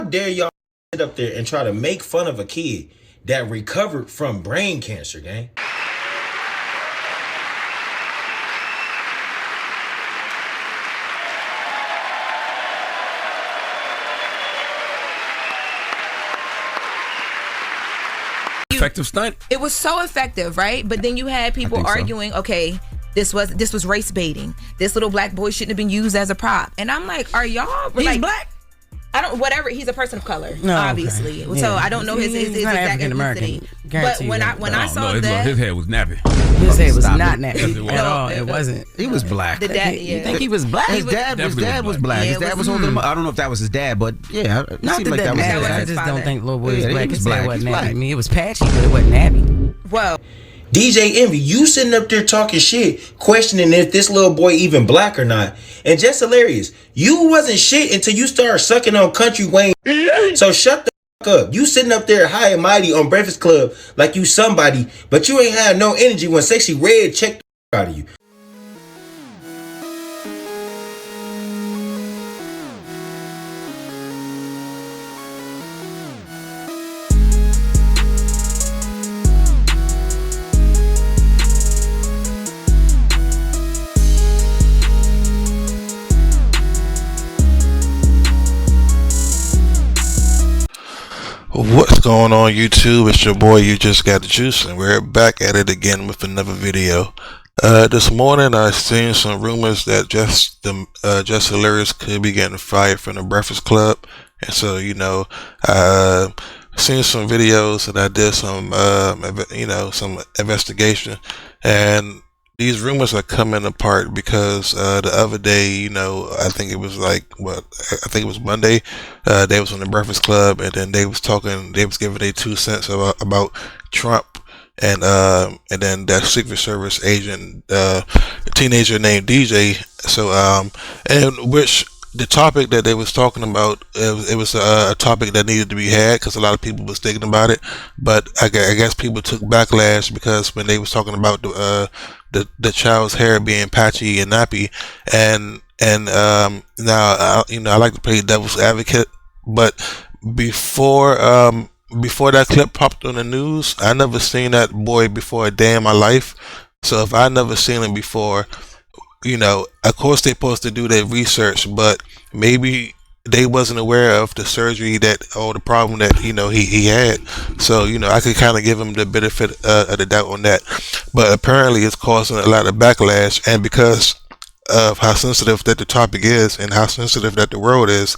dare y'all sit up there and try to make fun of a kid that recovered from brain cancer, gang? Effective stunt. It was so effective, right? But then you had people arguing, okay, this was race baiting. This little black boy shouldn't have been used as a prop. And I'm like, are y'all He's black? I don't, whatever. He's a person of color, No, obviously. okay. So Yeah. I don't know his exact ethnicity. But when I saw that, his head was nappy. His head was not Yes, nappy it was. at all. It wasn't. He was black. the dad, You think he was black? His dad was black. Yeah, His dad was holding him up. I don't know if that was his dad, but yeah, it Not seemed that like that was his nappy. I dad. just don't think little boy was Yeah, he black. was His head black. wasn't He's nappy. black. I mean, it was patchy, but it wasn't nappy. well, DJ Envy, you sitting up there talking shit, questioning if this little boy even black or not. And just hilarious, you wasn't shit until you started sucking on Country Wayne. So shut the fuck up. You sitting up there high and mighty on Breakfast Club like you somebody, but you ain't had no energy when Sexy Red checked the out of you. What's going on YouTube? It's your boy You Just Got the Juice, and we're back at it again with another video. This morning I seen some rumors that Jess Hilarious could be getting fired from the Breakfast Club, and so seen some videos and I did some some investigation, and these rumors are coming apart because the other day, I think it was Monday, they was on the Breakfast Club, and then they was giving their 2 cents about Trump, and then that Secret Service agent, teenager named DJ. So and which the topic that they was talking about, it was a topic that needed to be had because a lot of people was thinking about it, but I guess people took backlash because when they was talking about the child's hair being patchy and nappy, and now I like to play devil's advocate, but before that clip popped on the news, I never seen that boy before a day in my life. So if I never seen him before, of course they're supposed to do their research, but maybe they wasn't aware of the surgery or the problem that he had. So I could kind of give him the benefit of the doubt on that, but apparently it's causing a lot of backlash, and because of how sensitive that the topic is and how sensitive that the world is,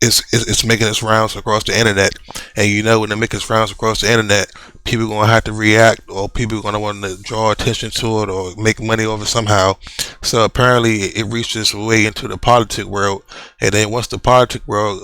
it's making its rounds across the internet, and when it makes its rounds across the internet, people are going to have to react, or people are going to want to draw attention to it or make money over it somehow. So apparently it reached its way into the politic world, and then once the politic world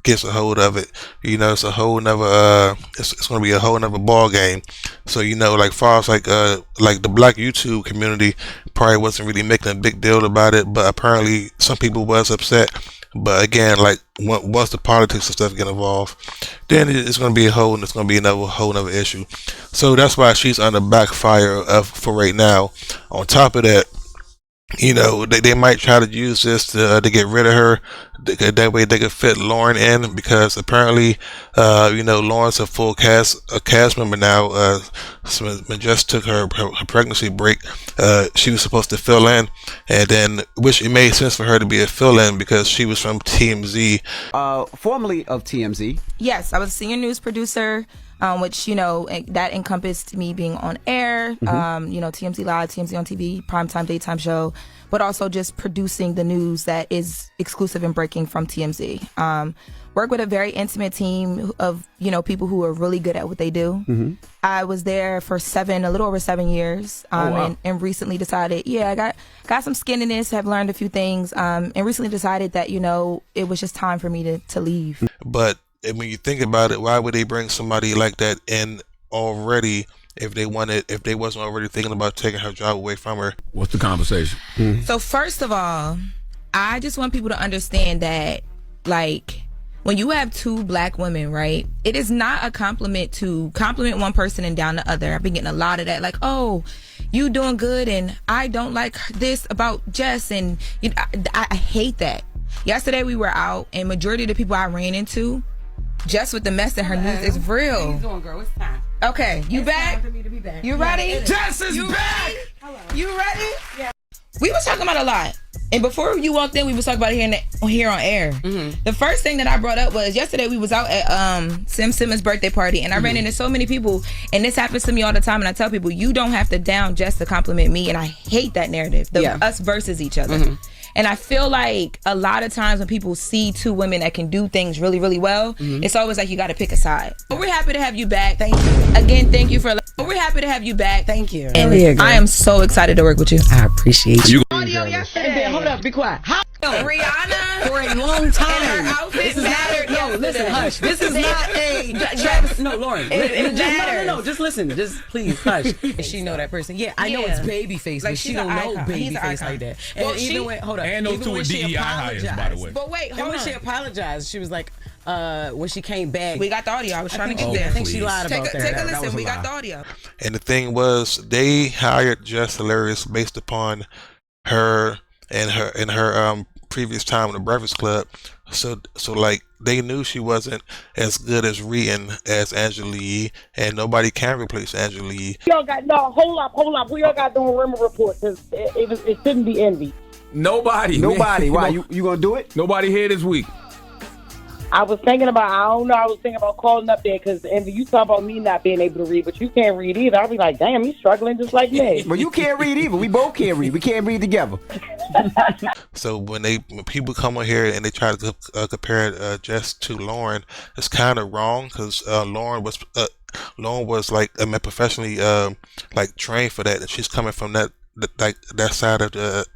gets a hold of it, it's a whole nother it's going to be a whole nother ball game. So like far as like the black YouTube community probably wasn't really making a big deal about it, but apparently some people was upset. But again, like once the politics and stuff get involved, then it's going to be it's going to be another whole nother issue. So that's why she's under backfire for right now. On top of that, they might try to use this to get rid of her. That way they could fit Lauren in, because apparently, Lauren's a full cast member now. So when Jess took her pregnancy break, she was supposed to fill in, and then which it made sense for her to be a fill-in because she was from TMZ. Formerly of TMZ. yes, I was a senior news producer, which that encompassed me being on air, TMZ Live, TMZ on TV, primetime daytime show, but also just producing the news that is exclusive and breaking from TMZ. Work with a very intimate team of people who are really good at what they do. I was there for a little over 7 years, and recently decided, I got some skin in this, have learned a few things, and recently decided that it was just time for me to leave. But when you think about it, why would they bring somebody like that in already if they wasn't already thinking about taking her job away from her? What's the conversation? So first of all, I just want people to understand that, when you have two black women, right, it is not a compliment to compliment one person and down the other. I've been getting a lot of that, like, oh, you doing good and I don't like this about Jess, and I hate that. Yesterday we were out, and majority of the people I ran into, just with the mess in her news, is real. How you doing, girl? It's time. Okay, you back? Time for me to be back. You ready? Jess is back. Ready? Hello. You ready? Yeah. We was talking about a lot. And before you walked in, we was talking about it here on air. Mm-hmm. The first thing that I brought up was yesterday we was out at Sim Simmons' birthday party, and I ran into so many people, and this happens to me all the time, and I tell people, you don't have to down Jess to compliment me, and I hate that narrative, us versus each other. Mm-hmm. And I feel like a lot of times when people see two women that can do things really, really well, it's always like you got to pick a side. But we're happy to have you back. Thank you. Again, thank you for... We're happy to have you back. Thank you. And I am so excited to work with you. I appreciate you. Audio yesterday. And then, hold up, be quiet. How? Rihanna For a long time. and her outfit mattered. No, listen, hush. This is not a Travis. No, Lauren. No, just listen. Just please hush. She know that person. Yeah, I know it's Babyface, but she don't know Babyface like that. And even when, hold up. And those two are DEI hires, by the way. But wait, And hold when on. she apologized, she was like, when she came back. We got the audio. I was trying to get Oh, there. I think she lied about that. Take a That listen. was a We got lie. the audio. And the thing was, they hired Jess Hilarious based upon her and her previous time in the Breakfast Club. So like they knew she wasn't as good as Rian as Angela Yee, and nobody can replace Angela Yee. Y'all got hold up. Who y'all got doing rumor report? Because it shouldn't be envy. Nobody. Why you gonna do it? Nobody here this week. I was thinking about calling up there because envy. You talk about me not being able to read, but you can't read either. I'll be like, damn, you struggling just like me. Well, you can't read either. We both can't read. We can't read together. So when people come on here and they try to compare Jess to Lauren, it's kind of wrong because Lauren was like professionally like trained for that, and she's coming from that side of the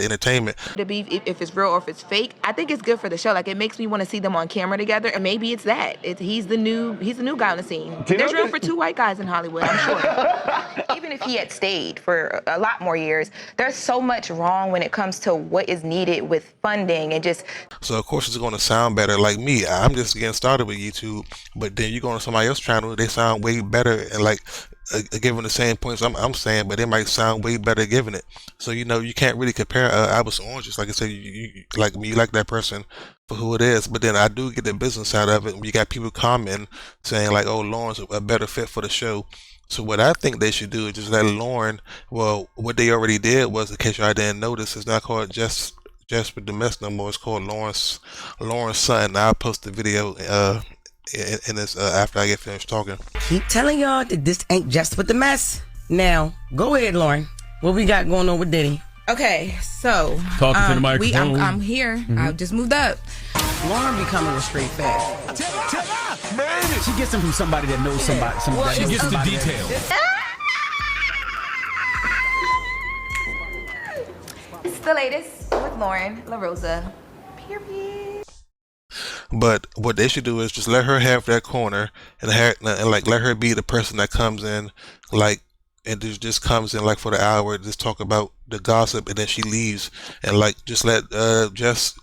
entertainment. To be if it's real or if it's fake, I think it's good for the show. Like it makes me want to see them on camera together, and maybe it's that. He's the new guy on the scene. There's room for two white guys in Hollywood, I'm sure. Even if he had stayed for a lot more years, there's so much wrong when it comes to what is needed with funding and just. So of course it's going to sound better. Like me, I'm just getting started with YouTube, but then you go on somebody else's channel, they sound way better and like given the same points I'm saying, but they might sound way better given it. So you can't really compare apples to oranges. Like I said, you like me, you like that person for who it is, but then I do get the business side of it. You got people commenting saying like, "Oh, Lauren's a better fit for the show." So what I think they should do is just let Lauren. Well, what they already did was, in case y'all didn't notice, it's not called Jess with the mess no more. It's called Lauren's son. I'll post the video in this after I get finished talking. Keep telling y'all that this ain't just with the mess. Now, go ahead, Lauren. What we got going on with Diddy? Okay, so Talking to the microphone. I'm here. Mm-hmm. I just moved up. Lauren becoming a straight fact. She gets them from somebody that knows somebody. She gets the details. It's the latest with Lauren LaRosa. Period. But what they should do is just let her have that corner and like let her be the person that comes in and just comes in like for the hour, just talk about the gossip, and then she leaves, and like just let Jess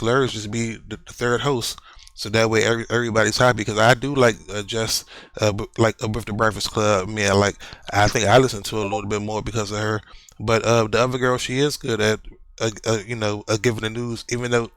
Lurs just be the third host, so that way everybody's happy. Because I do like Jess with the Breakfast Club. Man, like I think I listen to her a little bit more because of her. But the other girl, she is good at giving the news, even though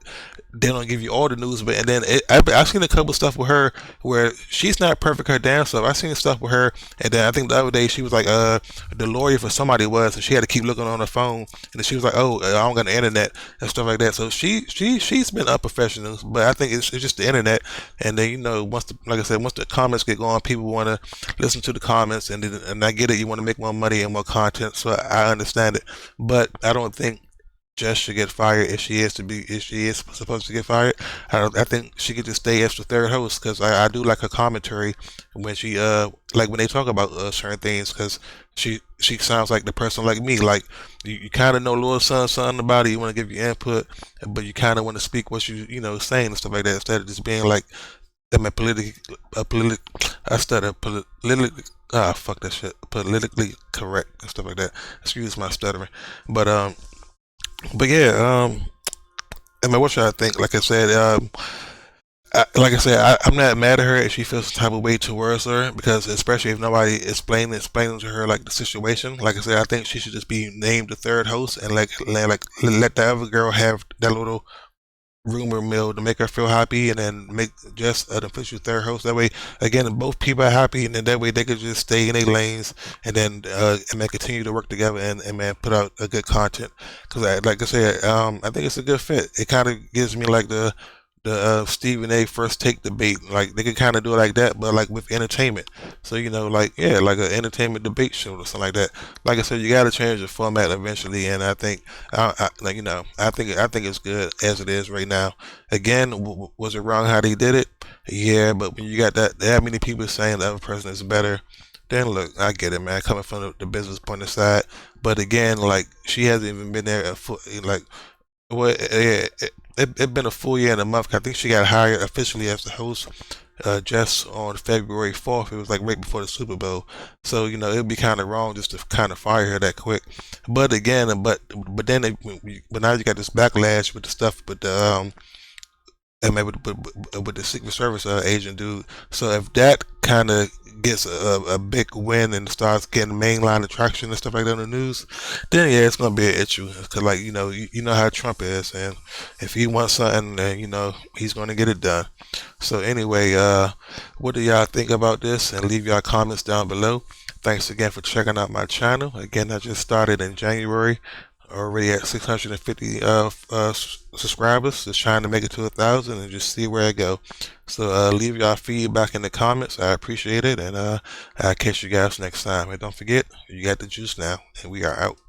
they don't give you all the news. But and then I've seen a couple stuff with her where she's not perfect her damn stuff. I've seen stuff with her, and then I think the other day she was like the lawyer for somebody and she had to keep looking on her phone, and then she was like, oh, I don't got the internet and stuff like that. So she's been unprofessional, but I think it's just the internet. And then once the comments get going, people want to listen to the comments, and I get it, you want to make more money and more content, so I understand it. But I don't think Jess should get fired if she is supposed to get fired. I think she could just stay as the third host, because I do like her commentary when she like when they talk about certain things, because she sounds like the person like me, like you kind of know a little something about it, you want to give your input, but you kind of want to speak what you saying and stuff like that, instead of just being like politically correct and stuff like that. Excuse my stuttering, but yeah, I mean, what should I think? Like I said, I'm not mad at her if she feels some type of way towards her, because especially if nobody explaining to her like the situation. Like I said, I think she should just be named the third host and let the other girl have that little rumor mill to make her feel happy, and then make Jess an official third host. That way, again, both people are happy, and then that way they could just stay in their lanes, and then continue to work together and man put out a good content. Because like I said, I think it's a good fit. It kind of gives me like the Stephen A. First Take debate. Like they could kind of do it like that, but like with entertainment. So like like an entertainment debate show or something like that. Like I said, you got to change the format eventually, and I think I think it's good as it is right now. Again, was it wrong how they did it? Yeah, but when you got that many people saying the other person is better, then look, I get it, man. Coming from the business point of side, but again, like she hasn't even been there like. Well, it been a full year and a month. I think she got hired officially as the host just on February 4th. It was like right before the Super Bowl. So it'd be kind of wrong just to kind of fire her that quick. But again, but now you got this backlash with the stuff with the with the Secret Service agent dude. So if that kind of gets a big win and starts getting mainline attraction and stuff like that in the news, then yeah, it's gonna be an issue. Cause like you know how Trump is, and if he wants something, then he's gonna get it done. So anyway, what do y'all think about this? And leave y'all comments down below. Thanks again for checking out my channel. Again, I just started in January. Already at 650 subscribers, just trying to make it to 1,000 and just see where I go. So leave y'all feedback in the comments. I appreciate it, and I'll catch you guys next time. And don't forget, you got the juice now, and we are out.